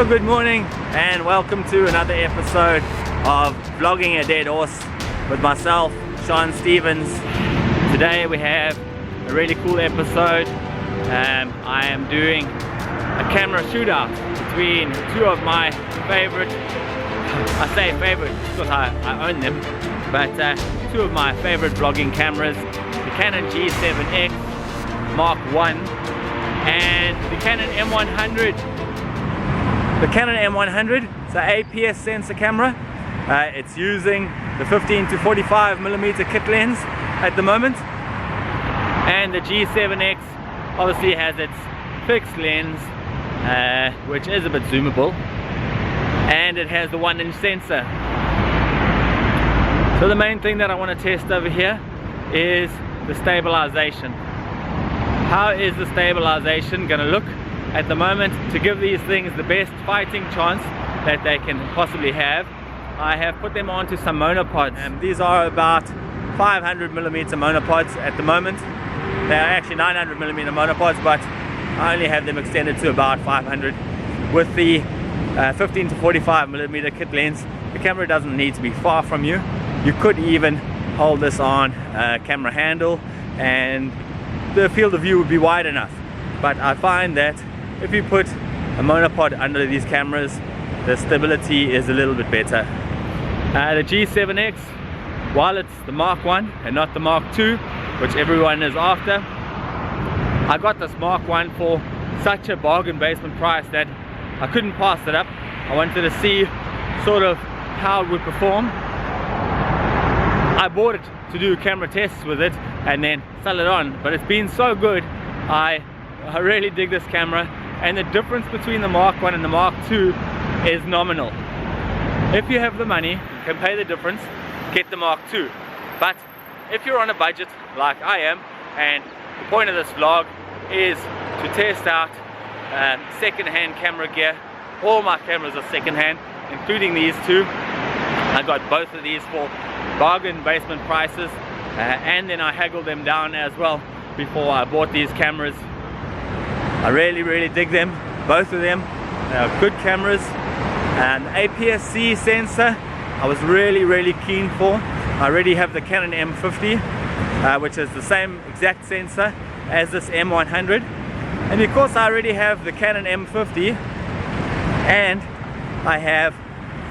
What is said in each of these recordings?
Good morning and welcome to another episode of Vlogging a Dead Horse with myself, Sean Stevens. Today we have a really cool episode. I am doing a camera shootout between two of my favorite, I say favorite because I own them, but two of my favorite vlogging cameras, the Canon G7x Mark 1 and the Canon M100. The Canon M100 is an APS sensor camera. It's using the 15 to 45mm kit lens at the moment, and the G7X obviously has its fixed lens, which is a bit zoomable, and it has the 1-inch sensor. So the main thing that I want to test over here is the stabilization. How is the stabilization going to look at the moment to give these things the best fighting chance that they can possibly have? I have put them onto some monopods. These are about 500mm monopods at the moment. They are actually 900mm monopods, but I only have them extended to about 500. With the 15 to 45mm kit lens, the camera doesn't need to be far from you. You could even hold this on a camera handle and the field of view would be wide enough. But I find that if you put a monopod under these cameras, the stability is a little bit better. The G7X, while it's the Mark 1 and not the Mark 2, which everyone is after, I got this Mark 1 for such a bargain basement price that I couldn't pass it up. I wanted to see sort of how it would perform. I bought it to do camera tests with it and then sell it on, but it's been so good. I really dig this camera, and the difference between the Mark 1 and the Mark 2 is nominal. If you have the money, you can pay the difference, get the Mark 2. But if you're on a budget like I am, and the point of this vlog is to test out second-hand camera gear. All my cameras are second-hand, including these two. I got both of these for bargain basement prices, and then I haggled them down as well before I bought these cameras. I really dig them, both of them. They are good cameras. And aps-c sensor I was really keen for. I already have the Canon M100, which is the same exact sensor as this M100, and of course I already have the Canon M100, and I have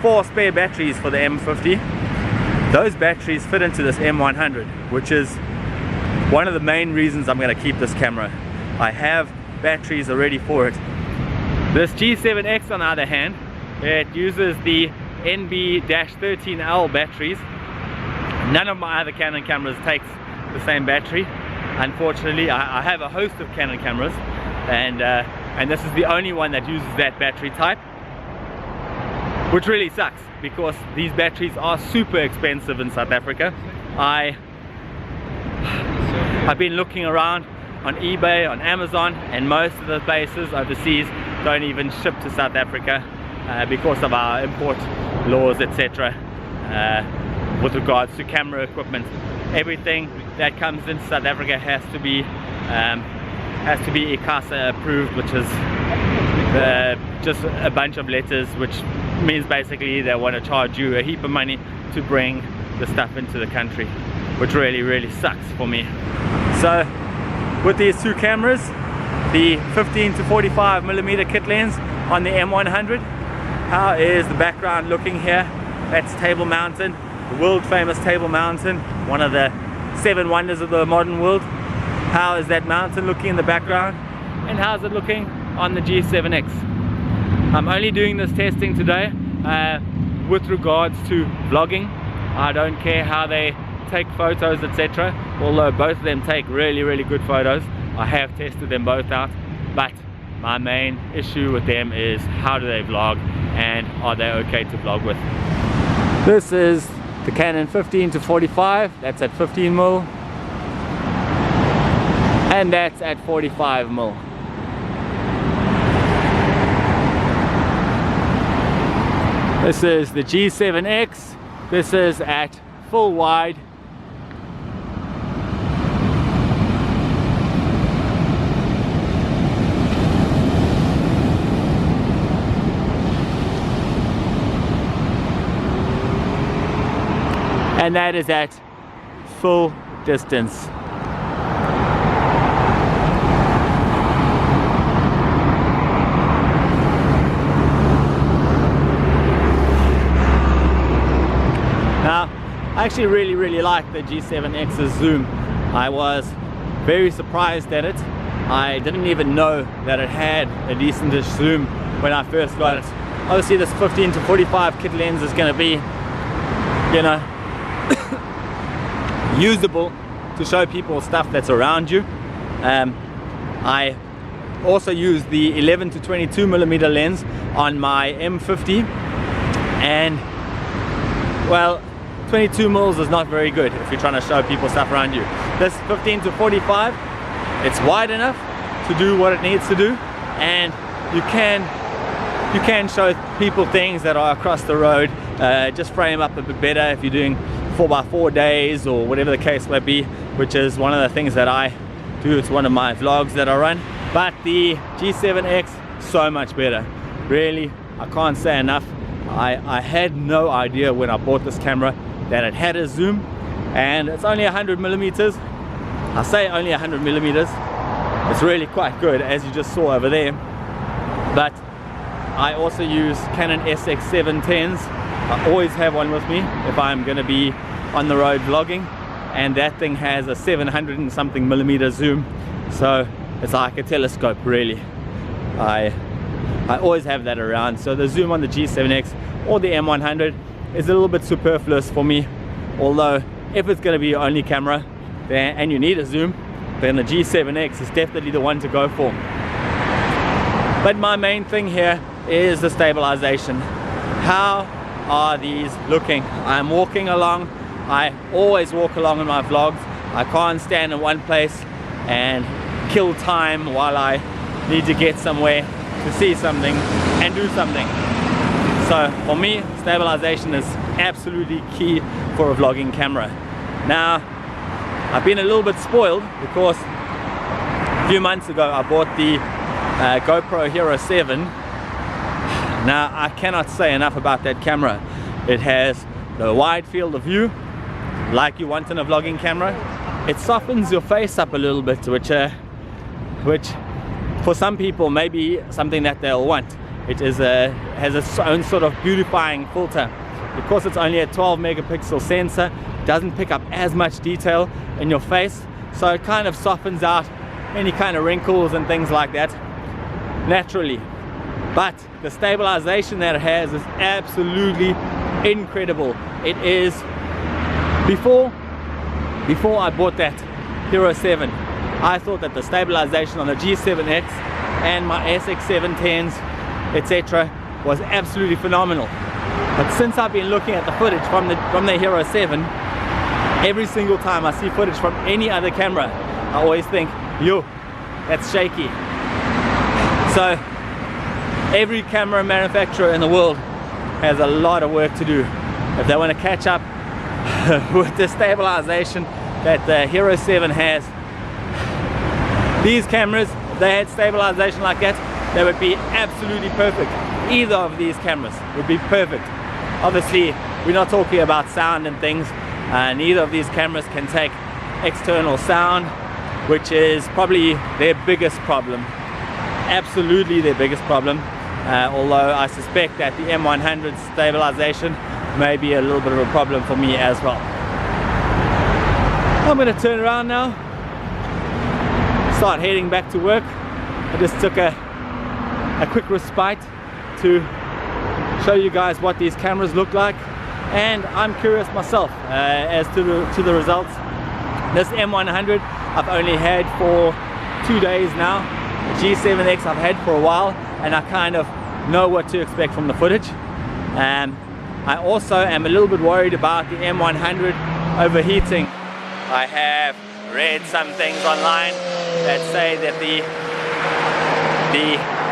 4 spare batteries for the M100. Those batteries fit into this M100, which is one of the main reasons I'm going to keep this camera. I have batteries already for it. This G7X, on the other hand, it uses the NB-13L batteries. None of my other Canon cameras takes the same battery. Unfortunately, I have a host of Canon cameras, and this is the only one that uses that battery type, which really sucks because these batteries are super expensive in South Africa. I've been looking around on eBay, on Amazon, and most of the places overseas don't even ship to South Africa because of our import laws, etc. With regards to camera equipment. Everything that comes into South Africa has to be ICASA approved, which is just a bunch of letters, which means basically they want to charge you a heap of money to bring the stuff into the country, which really sucks for me. So with these two cameras, the 15 to 45mm kit lens on the M100, how is the background looking here? That's Table Mountain, the world famous Table Mountain, one of the 7 wonders of the modern world. How is that mountain looking in the background, and how's it looking on the G7X? I'm only doing this testing today with regards to vlogging. I don't care how they take photos, etc., although both of them take really good photos. I have tested them both out, but my main issue with them is how do they vlog, and are they okay to vlog with. This is the Canon 15 to 45, that's at 15mm, and that's at 45mm. This is the G7X, this is at full wide. and that is at full distance. Now, I actually really like the G7X's zoom. I was very surprised at it. I didn't even know that it had a decentish zoom when I first got it. Obviously this 15 to 45 kit lens is going to be, you know, usable to show people stuff that's around you. I also use the 11 to 22 millimeter lens on my M50, and well, 22 mils is not very good if you're trying to show people stuff around you. This 15 to 45, it's wide enough to do what it needs to do, and you can show people things that are across the road. Just frame up a bit better if you're doing 4x4 days or whatever the case may be, which is one of the things that I do. It's one of my vlogs that I run. But the G7X, so much better. Really, I can't say enough. I had no idea when I bought this camera that it had a zoom, and it's only 100 millimeters. I say only 100 millimeters. It's really quite good, as you just saw over there. But I also use Canon SX710s. I always have one with me if I'm going to be on the road vlogging, and that thing has a 700 and something millimeter zoom, so it's like a telescope really. I always have that around, so the zoom on the G7X or the M100 is a little bit superfluous for me. Although if it's going to be your only camera and you need a zoom, then the G7X is definitely the one to go for. But my main thing here is the stabilization. How are these looking? I'm walking along. I always walk along in my vlogs. I can't stand in one place and kill time while I need to get somewhere to see something and do something. So for me, stabilization is absolutely key for a vlogging camera. Now, I've been a little bit spoiled because a few months ago I bought the GoPro Hero 7. Now, I cannot say enough about that camera. It has the wide field of view like you want in a vlogging camera. It softens your face up a little bit, which for some people may be something that they'll want. It is has its own sort of beautifying filter. Because it's only a 12 megapixel sensor, it doesn't pick up as much detail in your face, so it kind of softens out any kind of wrinkles and things like that naturally. But the stabilization that it has is absolutely incredible. It is, before I bought that Hero 7, I thought that the stabilization on the G7X and my SX710s, etc., was absolutely phenomenal. But since I've been looking at the footage from the Hero 7, every single time I see footage from any other camera, I always think, yo, that's shaky. So every camera manufacturer in the world has a lot of work to do if they want to catch up with the stabilization that the Hero 7 has. These cameras, if they had stabilization like that, they would be absolutely perfect. Either of these cameras would be perfect. Obviously, we're not talking about sound and things. Neither of these cameras can take external sound, which is probably their biggest problem. Absolutely their biggest problem. Although I suspect that the M100 stabilization may be a little bit of a problem for me as well. I'm going to turn around now, start heading back to work. I just took a quick respite to show you guys what these cameras look like, and I'm curious myself as to the results. This M100 I've only had for 2 days now. The G7X I've had for a while, and I kind of know what to expect from the footage. I also am a little bit worried about the M100 overheating. I have read some things online that say that the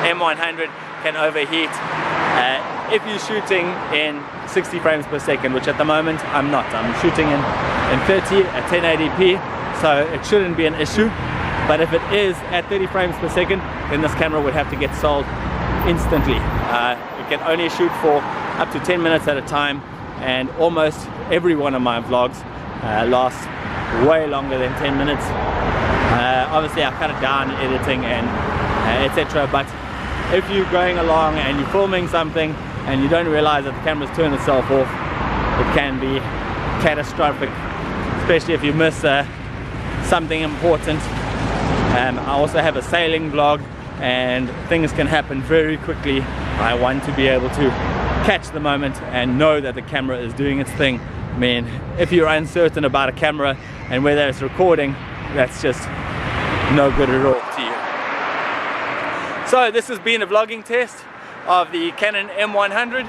M100 can overheat if you're shooting in 60 frames per second, which at the moment I'm not. I'm shooting in 30 at 1080p, so it shouldn't be an issue. But if it is at 30 frames per second, then this camera would have to get sold instantly. It can only shoot for up to 10 minutes at a time, and almost every one of my vlogs lasts way longer than 10 minutes. Obviously I cut it down in editing and etc. But if you're going along and you're filming something and you don't realize that the camera's turned itself off, it can be catastrophic, especially if you miss something important. I also have a sailing vlog and things can happen very quickly. I want to be able to catch the moment and know that the camera is doing its thing. I mean, if you're uncertain about a camera and whether it's recording, that's just no good at all to you. So this has been a vlogging test of the Canon M100,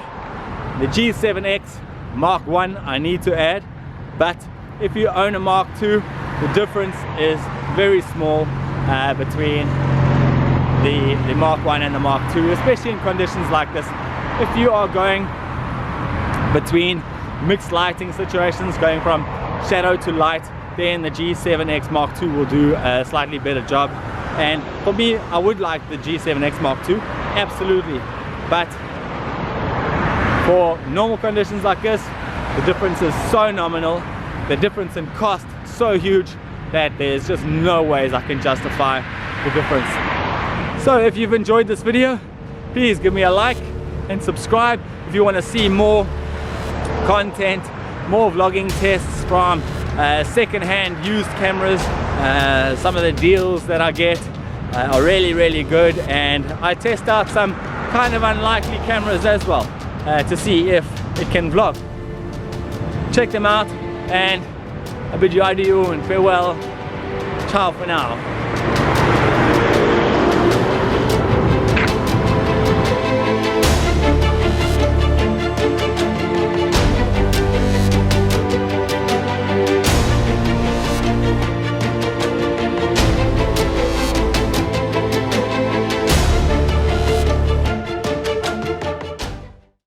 the G7x Mark 1 I need to add, but if you own a Mark 2, the difference is very small between the Mark 1 and the Mark 2, especially in conditions like this. If you are going between mixed lighting situations, going from shadow to light, then the G7x Mark 2 will do a slightly better job. And for me, I would like the G7x Mark 2, absolutely, but for normal conditions like this, the difference is so nominal, the difference in cost so huge that there's just no ways I can justify the difference. So if you've enjoyed this video, please give me a like and subscribe if you want to see more content, more vlogging tests from second-hand used cameras. Some of the deals that I get are really good, and I test out some kind of unlikely cameras as well to see if it can vlog. Check them out, and I bid you adieu and farewell. Ciao for now.